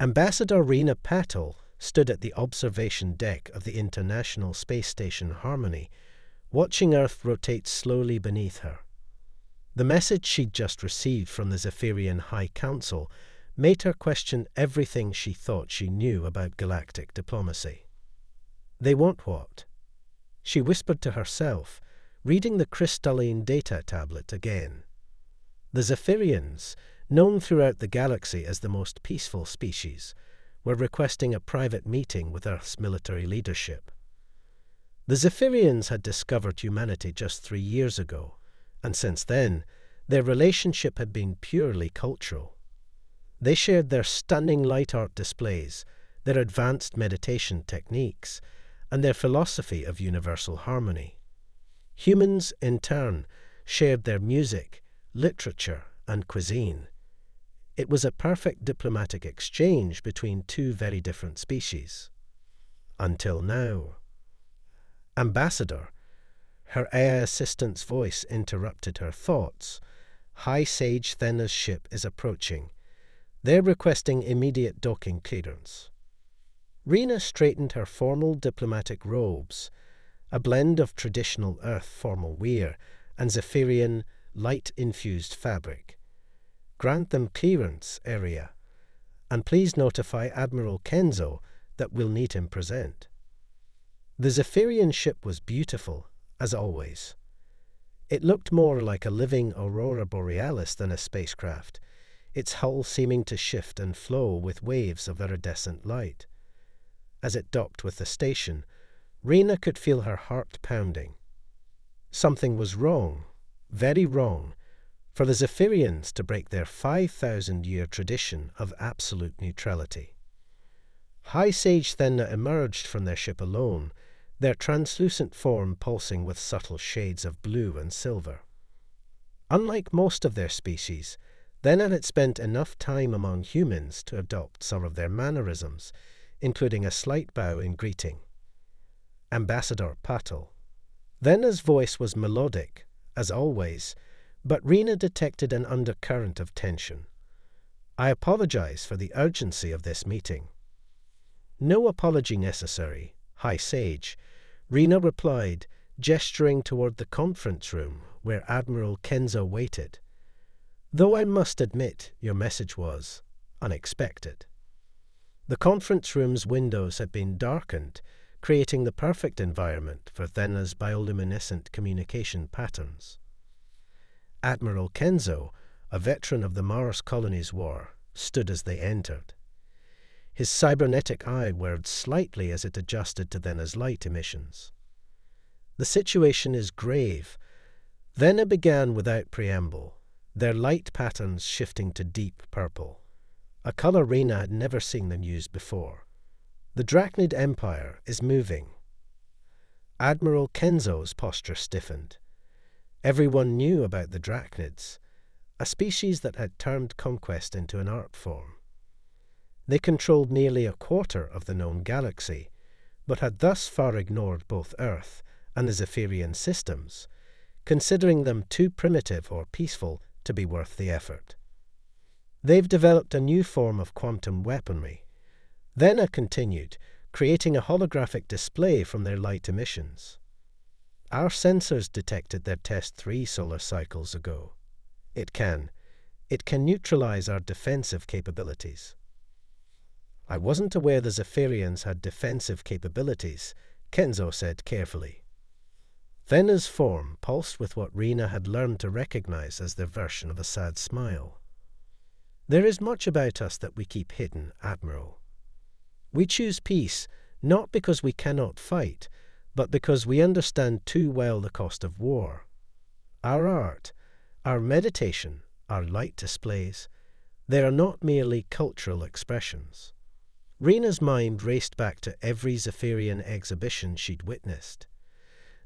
Ambassador Rena Patel stood at the observation deck of the International Space Station Harmony, watching Earth rotate slowly beneath her. The message she'd just received from the Zephyrian High Council made her question everything she thought she knew about galactic diplomacy. They want what? She whispered to herself, reading the crystalline data tablet again. The Zephyrians, known throughout the galaxy as the most peaceful species, were requesting a private meeting with Earth's military leadership. The Zephyrians had discovered humanity just 3 years ago, and since then, their relationship had been purely cultural. They shared their stunning light art displays, their advanced meditation techniques, and their philosophy of universal harmony. Humans, in turn, shared their music, literature, and cuisine. It was a perfect diplomatic exchange between two very different species. Until now. Ambassador, her AI assistant's voice interrupted her thoughts. High Sage Thena's ship is approaching. They're requesting immediate docking clearance. Rena straightened her formal diplomatic robes, a blend of traditional Earth formal wear and Zephyrian light-infused fabric. Grant them clearance, area, and please notify Admiral Kenzo that we'll need him present. The Zephyrian ship was beautiful, as always. It looked more like a living aurora borealis than a spacecraft, its hull seeming to shift and flow with waves of iridescent light. As it docked with the station, Rena could feel her heart pounding. Something was wrong, very wrong, for the Zephyrians to break their 5,000-year tradition of absolute neutrality. High Sage Thena emerged from their ship alone, their translucent form pulsing with subtle shades of blue and silver. Unlike most of their species, Thena had spent enough time among humans to adopt some of their mannerisms, including a slight bow in greeting. Ambassador Patel. Thena's voice was melodic, as always, but Rena detected an undercurrent of tension. I apologize for the urgency of this meeting. No apology necessary, High Sage, Rena replied, gesturing toward the conference room where Admiral Kenzo waited. Though I must admit your message was unexpected. The conference room's windows had been darkened, creating the perfect environment for Thena's bioluminescent communication patterns. Admiral Kenzo, a veteran of the Mars Colonies War, stood as they entered. His cybernetic eye whirred slightly as it adjusted to Thena's light emissions. The situation is grave. Thena began without preamble, their light patterns shifting to deep purple, a color Rena had never seen them use before. The Drachnid Empire is moving. Admiral Kenzo's posture stiffened. Everyone knew about the Drachnids, a species that had turned conquest into an art form. They controlled nearly a quarter of the known galaxy, but had thus far ignored both Earth and the Zephyrian systems, considering them too primitive or peaceful to be worth the effort. They've developed a new form of quantum weaponry. Thena continued, creating a holographic display from their light emissions. Our sensors detected their test 3 solar cycles ago. It can neutralize our defensive capabilities. I wasn't aware the Zephyrians had defensive capabilities, Kenzo said carefully. Thena's form pulsed with what Rena had learned to recognize as their version of a sad smile. There is much about us that we keep hidden, Admiral. We choose peace not because we cannot fight, but because we understand too well the cost of war. Our art, our meditation, our light displays, they are not merely cultural expressions. Rena's mind raced back to every Zephyrian exhibition she'd witnessed.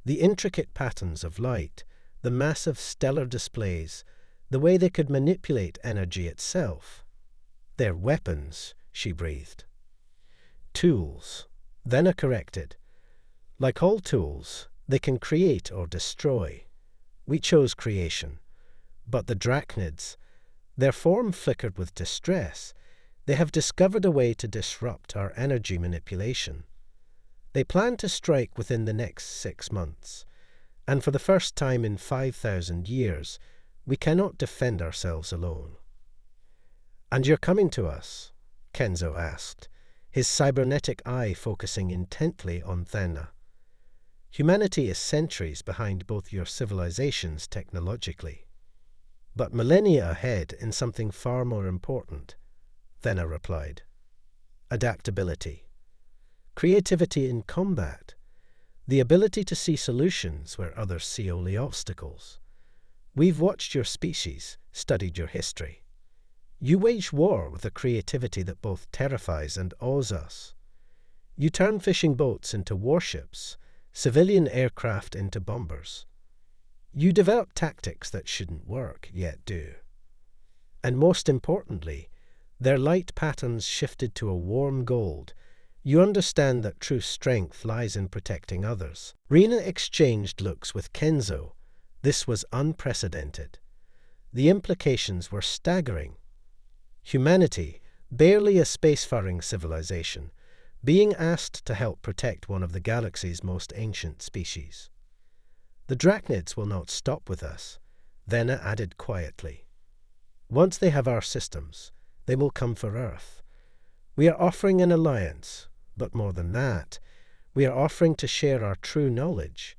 The intricate patterns of light, the massive stellar displays, the way they could manipulate energy itself. They're weapons, she breathed. Tools. Thena corrected. Like all tools, they can create or destroy. We chose creation. But the Drachnids, their form flickered with distress. They have discovered a way to disrupt our energy manipulation. They plan to strike within the next 6 months, and for the first time in 5,000 years, we cannot defend ourselves alone. "And you're coming to us?" Kenzo asked, his cybernetic eye focusing intently on Thena. "Humanity is centuries behind both your civilizations technologically, but millennia ahead in something far more important," Thena replied. "Adaptability. Creativity in combat. The ability to see solutions where others see only obstacles. We've watched your species, studied your history. You wage war with a creativity that both terrifies and awes us. You turn fishing boats into warships, civilian aircraft into bombers. You develop tactics that shouldn't work, yet do. And most importantly, their light patterns shifted to a warm gold. You understand that true strength lies in protecting others." Rena exchanged looks with Kenzo. This was unprecedented. The implications were staggering. Humanity, barely a spacefaring civilization, being asked to help protect one of the galaxy's most ancient species. "The Drachnids will not stop with us," Thena added quietly. "Once they have our systems, they will come for Earth. We are offering an alliance, but more than that, we are offering to share our true knowledge.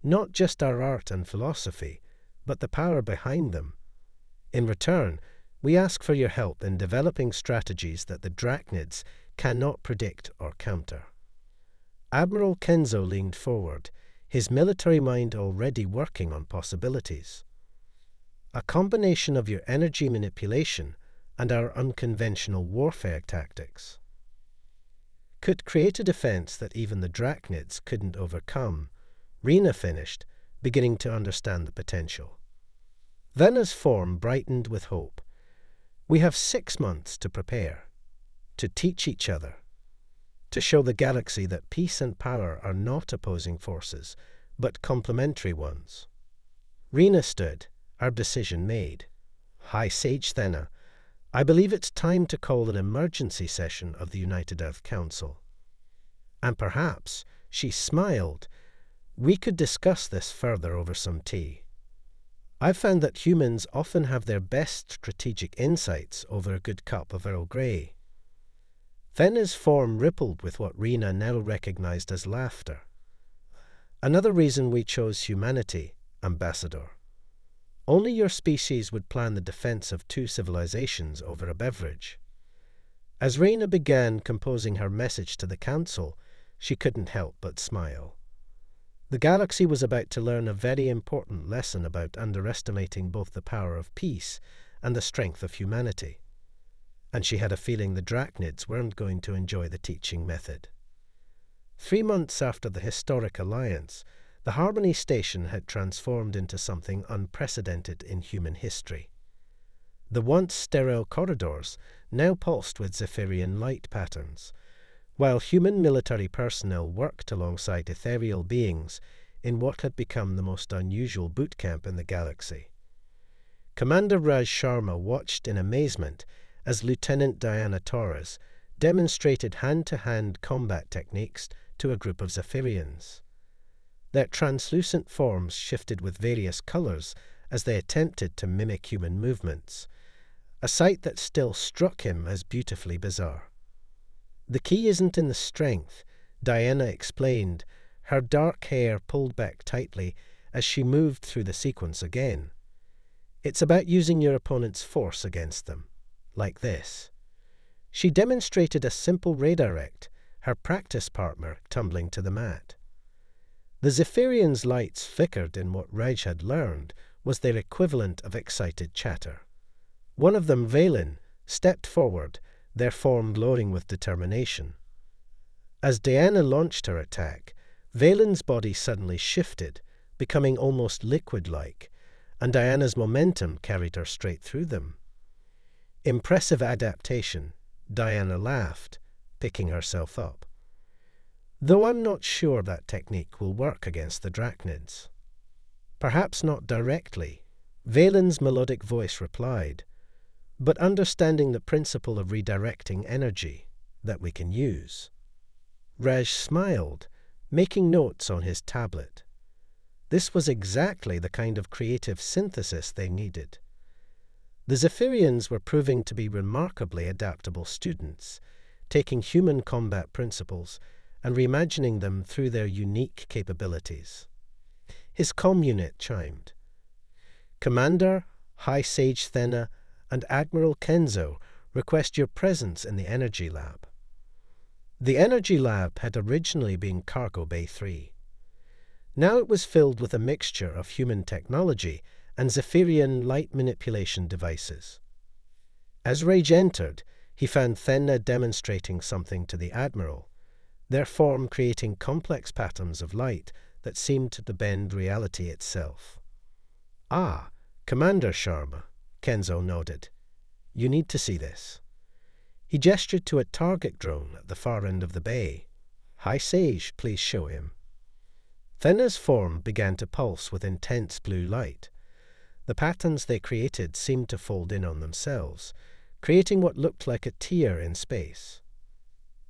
Not just our art and philosophy, but the power behind them. In return, we ask for your help in developing strategies that the Drachnids cannot predict or counter." Admiral Kenzo leaned forward, his military mind already working on possibilities. "A combination of your energy manipulation and our unconventional warfare tactics could create a defense that even the Drachnids couldn't overcome," Rena finished, beginning to understand the potential. Thena's form brightened with hope. "We have 6 months to prepare, to teach each other, to show the galaxy that peace and power are not opposing forces, but complementary ones." Rena stood, our decision made. "High Sage Thena, I believe it's time to call an emergency session of the United Earth Council. And perhaps," she smiled, "we could discuss this further over some tea. I've found that humans often have their best strategic insights over a good cup of Earl Grey." Thena's form rippled with what Rena now recognized as laughter. "Another reason we chose humanity, Ambassador. Only your species would plan the defense of 2 civilizations over a beverage." As Rena began composing her message to the Council, she couldn't help but smile. The galaxy was about to learn a very important lesson about underestimating both the power of peace and the strength of humanity. And she had a feeling the Drachnids weren't going to enjoy the teaching method. 3 months after the historic alliance, the Harmony Station had transformed into something unprecedented in human history. The once sterile corridors now pulsed with Zephyrian light patterns, while human military personnel worked alongside ethereal beings in what had become the most unusual boot camp in the galaxy. Commander Raj Sharma watched in amazement as Lieutenant Diana Torres demonstrated hand-to-hand combat techniques to a group of Zephyrians. Their translucent forms shifted with various colors as they attempted to mimic human movements, a sight that still struck him as beautifully bizarre. "The key isn't in the strength," Diana explained, her dark hair pulled back tightly as she moved through the sequence again. "It's about using your opponent's force against them, like this." She demonstrated a simple redirect, her practice partner tumbling to the mat. The Zephyrians' lights flickered in what Reg had learned was their equivalent of excited chatter. One of them, Valen, stepped forward, their form glowing with determination. As Diana launched her attack, Valen's body suddenly shifted, becoming almost liquid-like, and Diana's momentum carried her straight through them. "Impressive adaptation," Diana laughed, picking herself up. "Though I'm not sure that technique will work against the Drachnids." "Perhaps not directly," Valen's melodic voice replied. but understanding the principle of redirecting energy that we can use. Raj smiled, making notes on his tablet. This was exactly the kind of creative synthesis they needed. The Zephyrians were proving to be remarkably adaptable students, taking human combat principles and reimagining them through their unique capabilities. His comm unit chimed. Commander, High Sage Thenna, and Admiral Kenzo request your presence in the Energy Lab. The Energy Lab had originally been Cargo Bay 3. Now it was filled with a mixture of human technology and Zephyrian light manipulation devices. As Rage entered, he found Thenna demonstrating something to the Admiral, their form creating complex patterns of light that seemed to bend reality itself. Ah, Commander Sharma, Kenzo nodded. You need to see this. He gestured to a target drone at the far end of the bay. High Sage, please show him. Thenna's form began to pulse with intense blue light. The patterns they created seemed to fold in on themselves, creating what looked like a tear in space.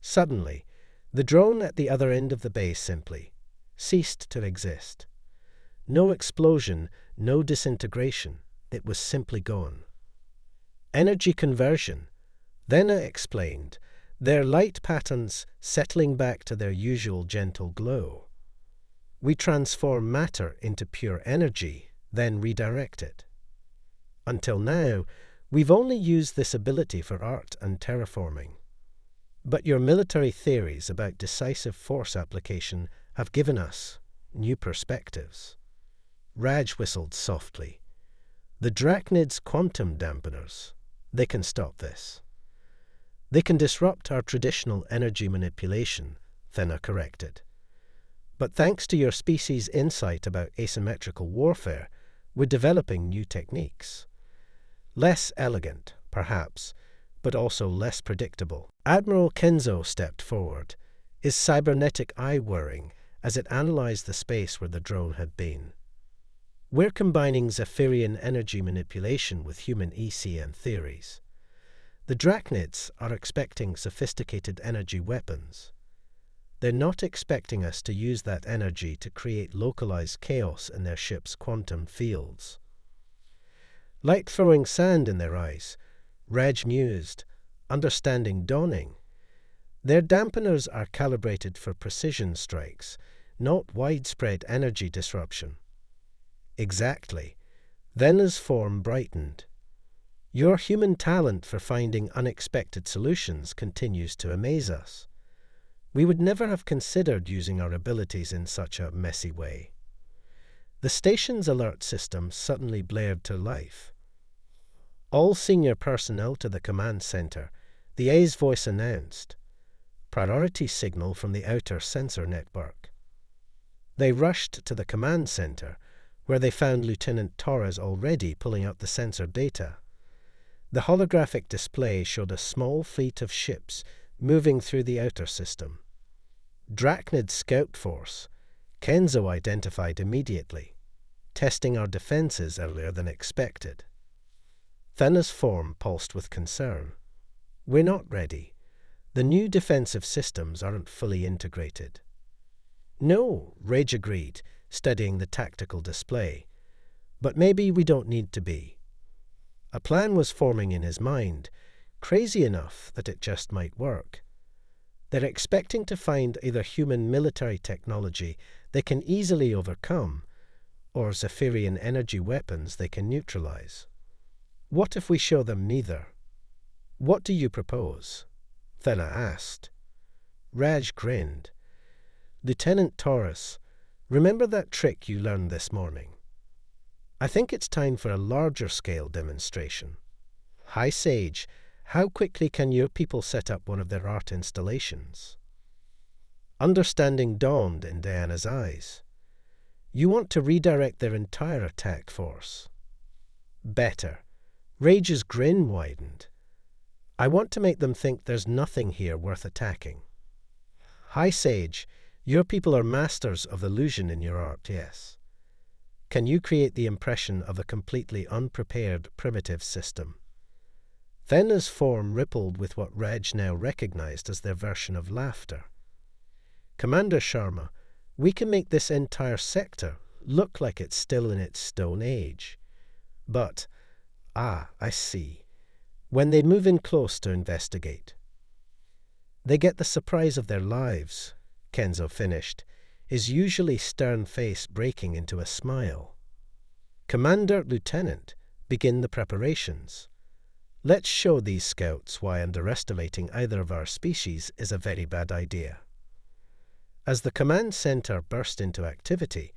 Suddenly, the drone at the other end of the bay simply ceased to exist. No explosion, no disintegration. It was simply gone. Energy conversion, Thenna explained, their light patterns settling back to their usual gentle glow. We transform matter into pure energy, then redirect it. Until now, we've only used this ability for art and terraforming. But your military theories about decisive force application have given us new perspectives. Raj whistled softly. The Drachnid's quantum dampeners, they can stop this. They can disrupt our traditional energy manipulation, Thenna corrected. But thanks to your species' insight about asymmetrical warfare, we're developing new techniques. Less elegant, perhaps, but also less predictable. Admiral Kenzo stepped forward, his cybernetic eye whirring as it analyzed the space where the drone had been. We're combining Zephyrian energy manipulation with human ECM theories. The Drachnids are expecting sophisticated energy weapons. They're not expecting us to use that energy to create localized chaos in their ship's quantum fields. Like throwing sand in their eyes, Raj mused, understanding dawning. Their dampeners are calibrated for precision strikes, not widespread energy disruption. Exactly. Thenna's form brightened. Your human talent for finding unexpected solutions continues to amaze us. We would never have considered using our abilities in such a messy way. The station's alert system suddenly blared to life. All senior personnel to the command center, the A's voice announced. Priority signal from the outer sensor network. They rushed to the command center, where they found Lieutenant Torres already pulling out the sensor data. The holographic display showed a small fleet of ships moving through the outer system. Drachnid Scout Force, Kenzo identified immediately, testing our defenses earlier than expected. Thenna's form pulsed with concern. We're not ready. The new defensive systems aren't fully integrated. No, Rage agreed, studying the tactical display. But maybe we don't need to be. A plan was forming in his mind, crazy enough that it just might work. They're expecting to find either human military technology they can easily overcome, or Zephyrian energy weapons they can neutralize. What if we show them neither? What do you propose? Thenna asked. Raj grinned. Lieutenant Torres, remember that trick you learned this morning? I think it's time for a larger-scale demonstration. High Sage, how quickly can your people set up one of their art installations? Understanding dawned in Diana's eyes. You want to redirect their entire attack force. Better. Rage's grin widened. I want to make them think there's nothing here worth attacking. High Sage, your people are masters of illusion in your art, yes. Can you create the impression of a completely unprepared primitive system? Thena's form rippled with what Reg now recognized as their version of laughter. "Commander Sharma, we can make this entire sector look like it's still in its stone age. But, I see. When they move in close to investigate, they get the surprise of their lives," Kenzo finished, his usually stern face breaking into a smile. "Commander, Lieutenant, begin the preparations. Let's show these scouts why underestimating either of our species is a very bad idea." As the command center burst into activity,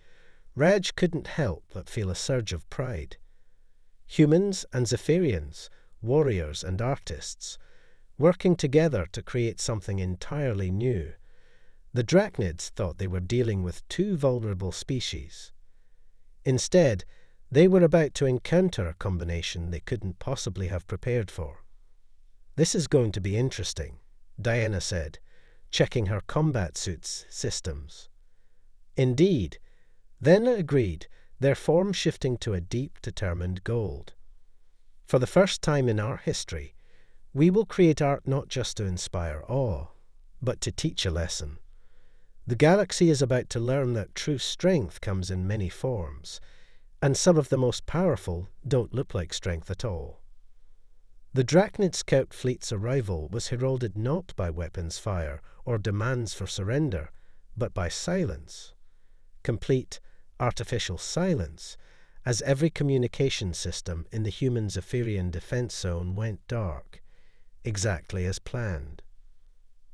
Raj couldn't help but feel a surge of pride. Humans and Zephyrians, warriors and artists, working together to create something entirely new. The Drachnids thought they were dealing with two vulnerable species. Instead, they were about to encounter a combination they couldn't possibly have prepared for. "This is going to be interesting," Diana said, checking her combat suit's systems. Indeed, Thena agreed, their form shifting to a deep, determined gold. "For the first time in our history, we will create art not just to inspire awe, but to teach a lesson. The galaxy is about to learn that true strength comes in many forms, and some of the most powerful don't look like strength at all." The Drachnid scout fleet's arrival was heralded not by weapons fire or demands for surrender, but by silence. Complete, artificial silence, as every communication system in the human Zephyrian defense zone went dark, exactly as planned.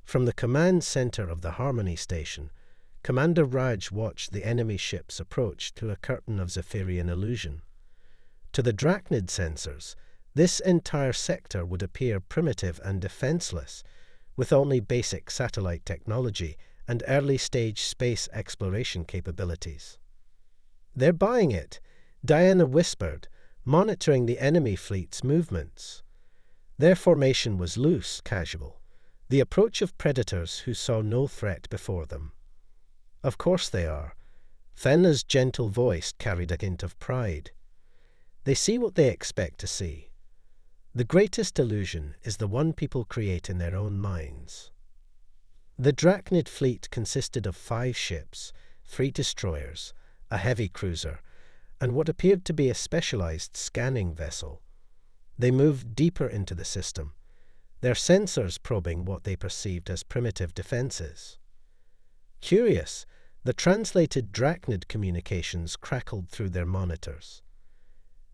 From the command center of the Harmony Station, Commander Raj watched the enemy ships approach through a curtain of Zephyrian illusion. To the Drachnid sensors, this entire sector would appear primitive and defenseless, with only basic satellite technology and early-stage space exploration capabilities. "They're buying it," Diana whispered, monitoring the enemy fleet's movements. Their formation was loose, casual, the approach of predators who saw no threat before them. "Of course they are." Thena's gentle voice carried a hint of pride. "They see what they expect to see. The greatest illusion is the one people create in their own minds." The Drachnid fleet consisted of 5 ships, 3 destroyers, a heavy cruiser, and what appeared to be a specialized scanning vessel. They moved deeper into the system, their sensors probing what they perceived as primitive defenses. Curious, the translated Drachnid communications crackled through their monitors.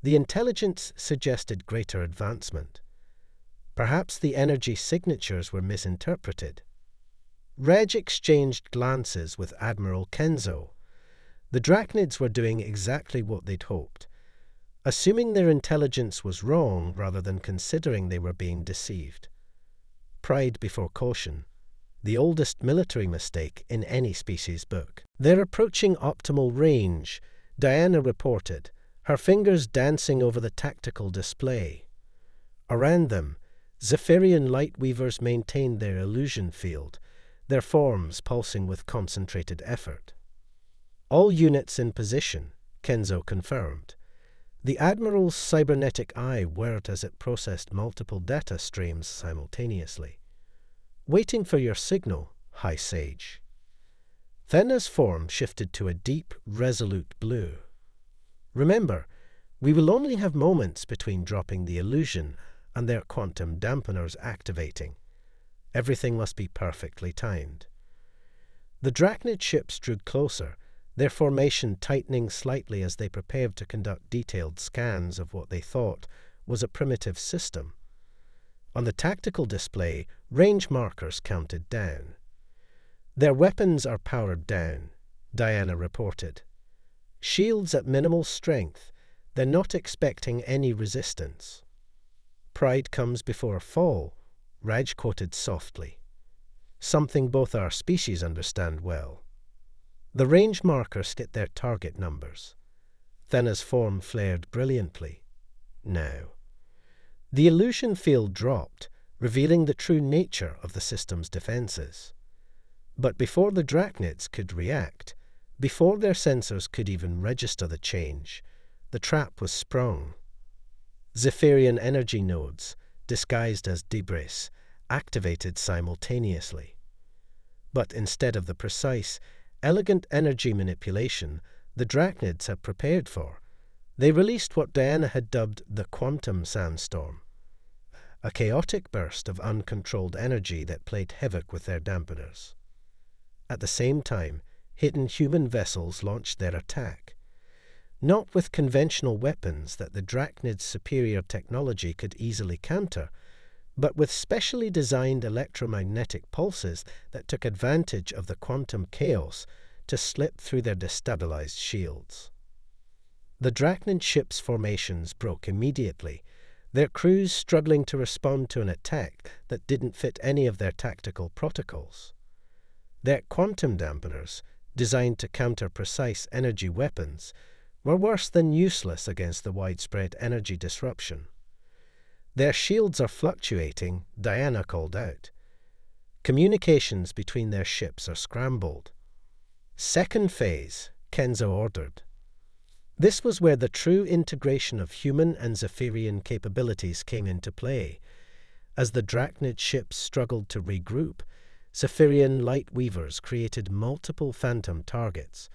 The intelligence suggested greater advancement. Perhaps the energy signatures were misinterpreted. Reg exchanged glances with Admiral Kenzo. The Drachnids were doing exactly what they'd hoped, assuming their intelligence was wrong rather than considering they were being deceived. Pride before caution, the oldest military mistake in any species book. "They're approaching optimal range," Diana reported, her fingers dancing over the tactical display. Around them, Zephyrian lightweavers maintained their illusion field, their forms pulsing with concentrated effort. "All units in position," Kenzo confirmed. The Admiral's cybernetic eye whirred as it processed multiple data streams simultaneously. "Waiting for your signal, High Sage." Thena's form shifted to a deep, resolute blue. "Remember, we will only have moments between dropping the illusion and their quantum dampeners activating. Everything must be perfectly timed." The Drachnid ships drew closer, their formation tightening slightly as they prepared to conduct detailed scans of what they thought was a primitive system. On the tactical display, range markers counted down. "Their weapons are powered down," Diana reported. "Shields at minimal strength, they're not expecting any resistance." "Pride comes before a fall," Raj quoted softly. "Something both our species understand well." The range markers hit their target numbers. Thena's form flared brilliantly. Now. The illusion field dropped, revealing the true nature of the system's defenses. But before the Drachnids could react, before their sensors could even register the change, the trap was sprung. Zephyrian energy nodes, disguised as debris, activated simultaneously. But instead of the precise, elegant energy manipulation the Drachnids had prepared for, they released what Diana had dubbed the quantum sandstorm, a chaotic burst of uncontrolled energy that played havoc with their dampeners. At the same time, hidden human vessels launched their attack, not with conventional weapons that the Drachnids' superior technology could easily counter, but with specially designed electromagnetic pulses that took advantage of the quantum chaos to slip through their destabilized shields. The Drachnid ships' formations broke immediately, their crews struggling to respond to an attack that didn't fit any of their tactical protocols. Their quantum dampeners, designed to counter precise energy weapons, were worse than useless against the widespread energy disruption. Their shields are fluctuating, Diana called out. Communications between their ships are scrambled. Second phase, Kenzo ordered. This was where the true integration of human and Zephyrian capabilities came into play. As the Drachnid ships struggled to regroup, Zephyrian light weavers created multiple phantom targets,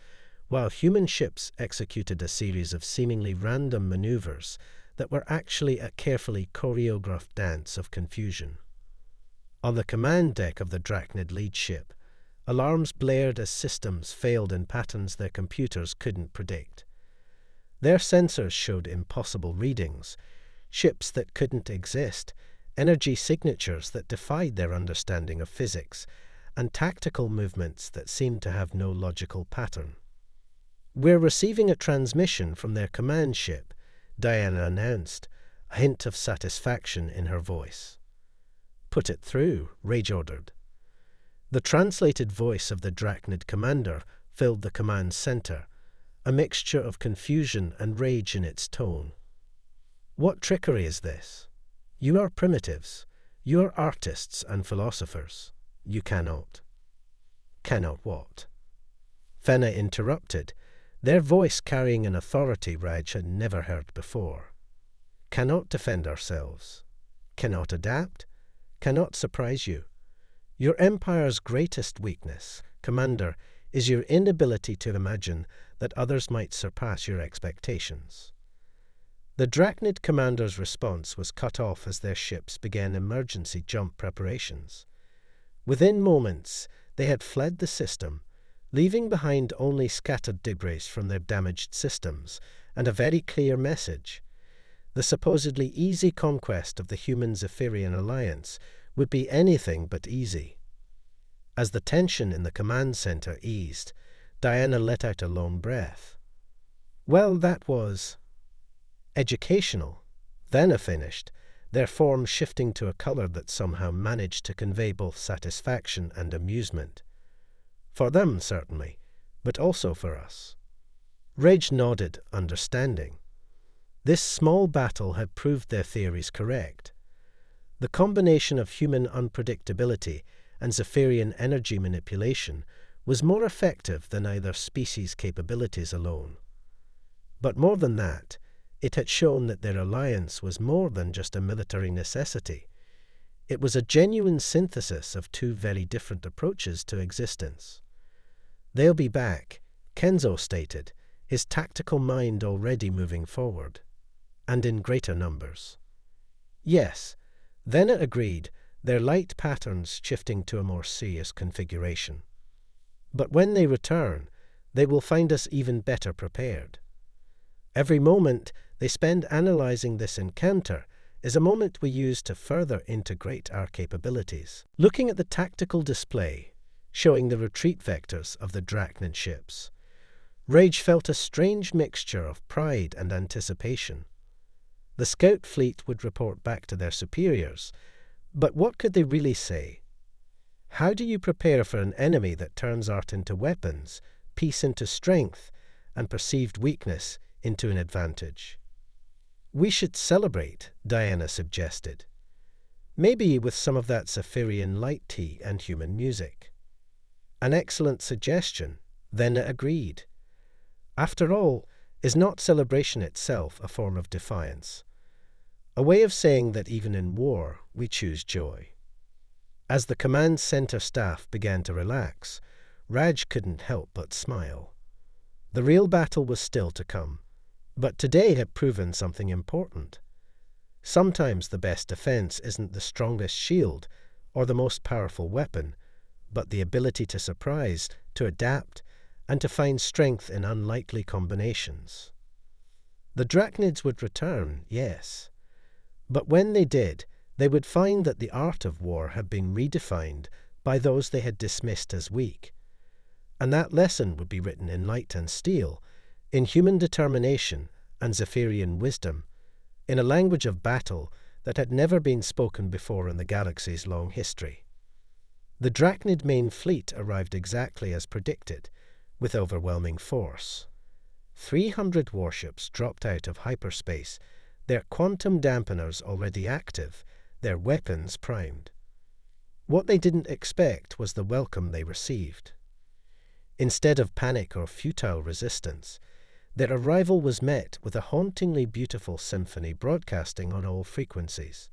while human ships executed a series of seemingly random maneuvers that were actually a carefully choreographed dance of confusion. On the command deck of the Drachnid lead ship, alarms blared as systems failed in patterns their computers couldn't predict. Their sensors showed impossible readings, ships that couldn't exist, energy signatures that defied their understanding of physics, and tactical movements that seemed to have no logical pattern. "We're receiving a transmission from their command ship," Diana announced, a hint of satisfaction in her voice. "Put it through," Rage ordered. The translated voice of the Drachnid commander filled the command center, a mixture of confusion and rage in its tone. "What trickery is this? You are primitives. You are artists and philosophers. You cannot." "Cannot what?" Fenna interrupted, their voice carrying an authority Raj had never heard before. "Cannot defend ourselves. Cannot adapt. Cannot surprise you. Your empire's greatest weakness, Commander, is your inability to imagine that others might surpass your expectations." The Drachnid commander's response was cut off as their ships began emergency jump preparations. Within moments, they had fled the system, leaving behind only scattered debris from their damaged systems and a very clear message. The supposedly easy conquest of the human-Zephyrian alliance would be anything but easy. As the tension in the command center eased, Diana let out a long breath. "Well, that was educational," Venna finished, their form shifting to a color that somehow managed to convey both satisfaction and amusement. "For them, certainly, but also for us." Rage nodded, understanding. This small battle had proved their theories correct. The combination of human unpredictability and Zephyrian energy manipulation was more effective than either species' capabilities alone. But more than that, it had shown that their alliance was more than just a military necessity. It was a genuine synthesis of two very different approaches to existence. "They'll be back," Kenzo stated, his tactical mind already moving forward. "And in greater numbers." "Yes," Venna agreed, their light patterns shifting to a more serious configuration. "But when they return, they will find us even better prepared. Every moment they spend analyzing this encounter is a moment we use to further integrate our capabilities." Looking at the tactical display, showing the retreat vectors of the Drachnid ships, Rage felt a strange mixture of pride and anticipation. The scout fleet would report back to their superiors, but what could they really say? How do you prepare for an enemy that turns art into weapons, peace into strength, and perceived weakness into an advantage? "We should celebrate," Diana suggested. "Maybe with some of that Zephyrian light tea and human music." "An excellent suggestion," Venna agreed. "After all, is not celebration itself a form of defiance? a way of saying that even in war, we choose joy. As the command center staff began to relax, Raj couldn't help but smile. The real battle was still to come, but today had proven something important. Sometimes the best defense isn't the strongest shield or the most powerful weapon, but the ability to surprise, to adapt, and to find strength in unlikely combinations. The Drachnids would return, yes, but when they did, they would find that the art of war had been redefined by those they had dismissed as weak. And that lesson would be written in light and steel, in human determination and Zephyrian wisdom, in a language of battle that had never been spoken before in the galaxy's long history. The Drachnid main fleet arrived exactly as predicted, with overwhelming force. 300 warships dropped out of hyperspace, their quantum dampeners already active, their weapons primed. What they didn't expect was the welcome they received. Instead of panic or futile resistance, their arrival was met with a hauntingly beautiful symphony broadcasting on all frequencies.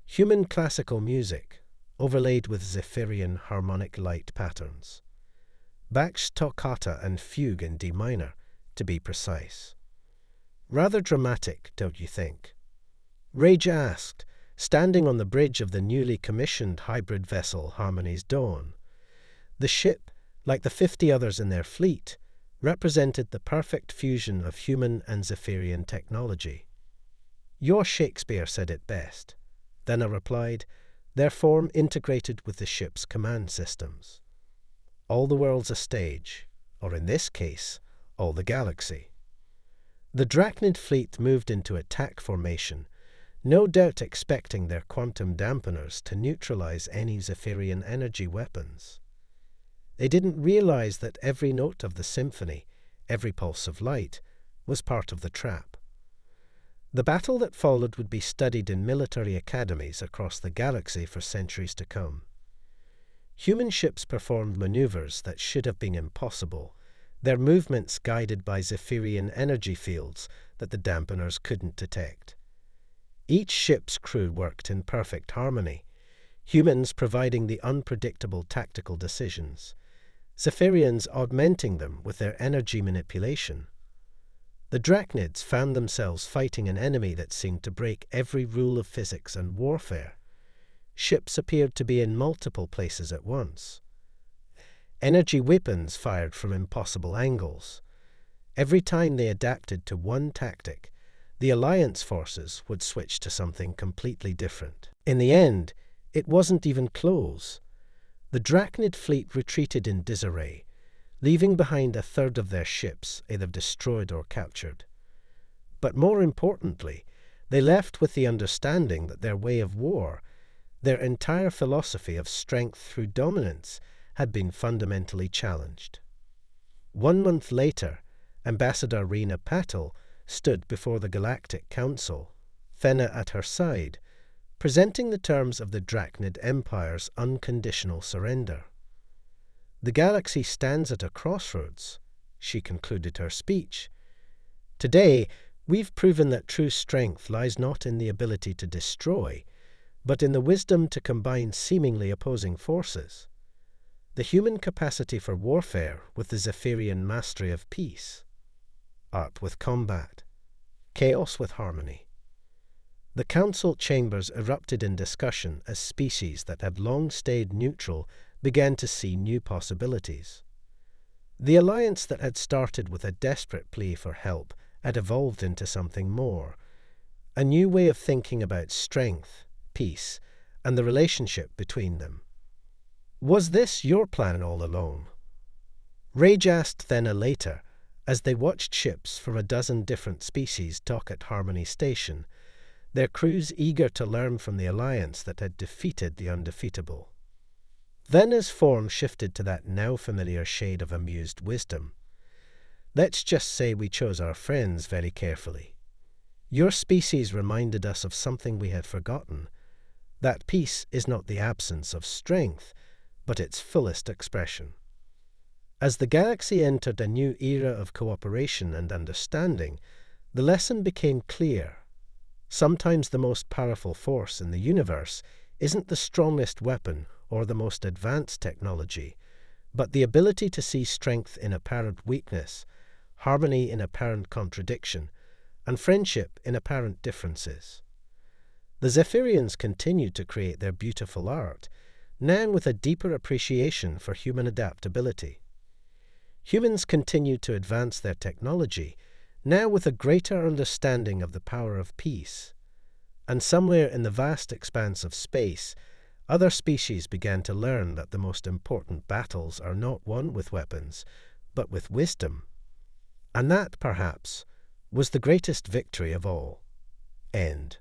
Human classical music, overlaid with Zephyrian harmonic light patterns. Bach's toccata and fugue in D minor, to be precise. Rather dramatic, don't you think? Rage asked, standing on the bridge of the newly commissioned hybrid vessel Harmony's Dawn. The ship, like the 50 others in their fleet, represented the perfect fusion of human and Zephyrian technology. Your Shakespeare said it best. Then I replied, their form integrated with the ship's command systems. All the world's a stage, or in this case, all the galaxy. The Drachnid fleet moved into attack formation, no doubt expecting their quantum dampeners to neutralize any Zephyrian energy weapons. They didn't realize that every note of the symphony, every pulse of light, was part of the trap. The battle that followed would be studied in military academies across the galaxy for centuries to come. Human ships performed maneuvers that should have been impossible, their movements guided by Zephyrian energy fields that the dampeners couldn't detect. Each ship's crew worked in perfect harmony, humans providing the unpredictable tactical decisions, Zephyrians augmenting them with their energy manipulation. The Drachnids found themselves fighting an enemy that seemed to break every rule of physics and warfare. Ships appeared to be in multiple places at once. Energy weapons fired from impossible angles. Every time they adapted to one tactic, the Alliance forces would switch to something completely different. In the end, it wasn't even close. The Drachnid fleet retreated in disarray, leaving behind a third of their ships either destroyed or captured. But more importantly, they left with the understanding that their way of war, their entire philosophy of strength through dominance, had been fundamentally challenged. 1 month later, Ambassador Rena Patel stood before the Galactic Council, Fenna at her side, presenting the terms of the Drachnid Empire's unconditional surrender. The galaxy stands at a crossroads, she concluded her speech. Today, we've proven that true strength lies not in the ability to destroy, but in the wisdom to combine seemingly opposing forces. The human capacity for warfare with the Zephyrian mastery of peace. Art with combat. Chaos with harmony. The council chambers erupted in discussion as species that had long stayed neutral began to see new possibilities. The alliance that had started with a desperate plea for help had evolved into something more, a new way of thinking about strength, peace, and the relationship between them. Was this your plan all along? Rage asked Fenna later, as they watched ships from a dozen different species dock at Harmony Station, their crews eager to learn from the alliance that had defeated the undefeatable. Fenna's form shifted to that now familiar shade of amused wisdom. Let's just say we chose our friends very carefully. Your species reminded us of something we had forgotten. That peace is not the absence of strength, but its fullest expression. As the galaxy entered a new era of cooperation and understanding, the lesson became clear. Sometimes the most powerful force in the universe isn't the strongest weapon or the most advanced technology, but the ability to see strength in apparent weakness, harmony in apparent contradiction, and friendship in apparent differences. The Zephyrians continued to create their beautiful art, now with a deeper appreciation for human adaptability. Humans continued to advance their technology, now with a greater understanding of the power of peace. And somewhere in the vast expanse of space, other species began to learn that the most important battles are not won with weapons, but with wisdom. And that, perhaps, was the greatest victory of all. End.